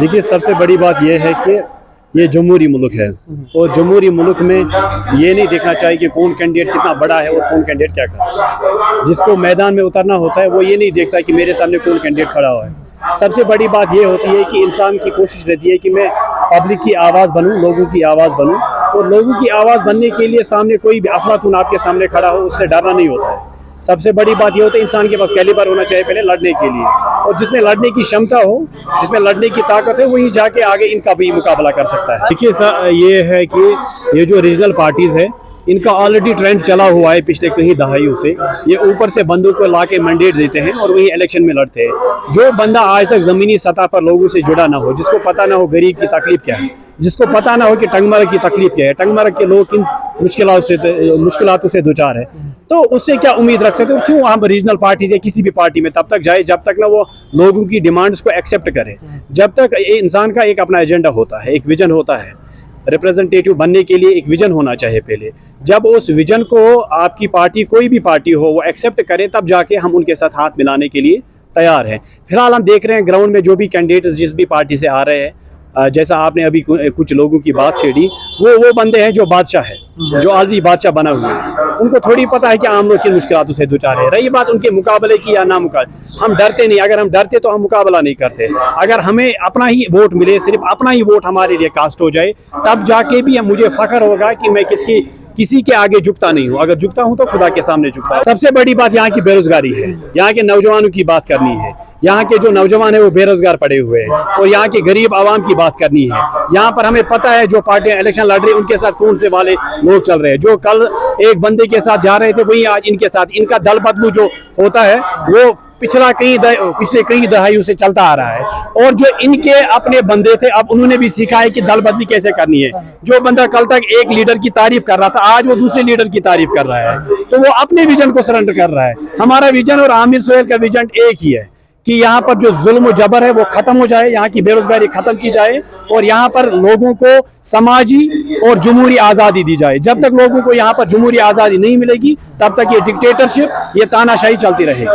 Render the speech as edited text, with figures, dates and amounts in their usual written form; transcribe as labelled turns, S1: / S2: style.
S1: देखिए, सबसे बड़ी बात यह है कि ये जमहूरी मुल्क है और जमहूरी मुल्क में ये नहीं देखना चाहिए कि कौन कैंडिडेट कितना बड़ा है और कौन कैंडिडेट क्या कर रहा है। जिसको मैदान में उतरना होता है वो ये नहीं देखता कि मेरे सामने कौन कैंडिडेट खड़ा हुआ है। सबसे बड़ी बात ये होती है कि इंसान की कोशिश रहती है कि मैं पब्लिक की आवाज़ बनूं, लोगों की आवाज़ बनूं, और लोगों की आवाज़ बनने के लिए सामने कोई भी अफलातून आपके सामने खड़ा हो उससे डरना नहीं होता है। सबसे बड़ी बात ये होती है इंसान के पास कैलिबर होना चाहिए पहले लड़ने के लिए, और जिसमें लड़ने की क्षमता हो, जिसमें लड़ने की ताकत है, वही जाके आगे इनका भी मुकाबला कर सकता है। देखिए सर, ये है कि ये जो रीजनल पार्टीज़ है इनका ऑलरेडी ट्रेंड चला हुआ है पिछले कई दहाइयों से। ये ऊपर से बंदों को ला के मैंडेट देते हैं और वही इलेक्शन में लड़ते हैं। जो बंदा आज तक ज़मीनी सतह पर लोगों से जुड़ा ना हो, जिसको पता ना हो गरीब की तकलीफ क्या है, जिसको पता ना हो कि टंगमरग की तकलीफ क्या है, टंगमरग के लोग किन मुश्किलातों से दुचार है, तो उससे क्या उम्मीद रख सकते हो? क्यों हम रीजनल पार्टी से किसी भी पार्टी में तब तक जाए जब तक ना वो लोगों की डिमांड्स को एक्सेप्ट करे। जब तक इंसान का एक अपना एजेंडा होता है, एक विजन होता है, रिप्रेजेंटेटिव बनने के लिए एक विजन होना चाहिए पहले। जब उस विजन को आपकी पार्टी, कोई भी पार्टी हो, वो एक्सेप्ट करे, तब जाके हम उनके साथ हाथ मिलाने के लिए तैयार हैं। फिलहाल हम देख रहे हैं ग्राउंड में जो भी कैंडिडेट्स जिस भी पार्टी से आ रहे हैं, जैसा आपने अभी कुछ लोगों की बात छेड़ी, वो बंदे हैं जो बादशाह है, जो ऑलरेडी बादशाह बना हुए हैं। उनको थोड़ी पता है कि आम लोग किन मुश्किलातों से दुचार है। रही बात उनके मुकाबले की या ना मुकाबले, हम डरते नहीं। अगर हम डरते तो हम मुकाबला नहीं करते। अगर हमें अपना ही वोट मिले, सिर्फ अपना ही वोट हमारे लिए कास्ट हो जाए, तब जाके भी मुझे फख्र होगा कि मैं किसी के आगे झुकता नहीं हूँ। अगर झुकता हूँ तो खुदा के सामने झुकता हूँ। सबसे बड़ी बात यहाँ की बेरोजगारी है। यहाँ के नौजवानों की बात करनी है। यहाँ के जो नौजवान है वो बेरोजगार पड़े हुए हैं, और यहाँ के गरीब आवाम की बात करनी है। यहाँ पर हमें पता है जो पार्टियां इलेक्शन लड़ रही है उनके साथ कौन से वाले लोग चल रहे हैं। जो कल एक बंदे के साथ जा रहे थे वही आज इनके साथ, इनका दल बदलू जो होता है वो पिछले कई दहाइयों से चलता आ रहा है। और जो इनके अपने बंदे थे, अब उन्होंने भी सीखा है कि दल बदली कैसे करनी है। जो बंदा कल तक एक लीडर की तारीफ कर रहा था, आज वो दूसरे लीडर की तारीफ कर रहा है, तो वो अपने विजन को सरेंडर कर रहा है। हमारा विजन और आमिर सोहेल का विजन एक ही है कि यहाँ पर जो जुल्म जबर है वो खत्म हो जाए, यहाँ की बेरोजगारी खत्म की जाए, और यहाँ पर लोगों को समाजी और जमहूरी आज़ादी दी जाए। जब तक लोगों को यहाँ पर जमहूरी आज़ादी नहीं मिलेगी, तब तक ये डिक्टेटरशिप, ये तानाशाही चलती रहेगी।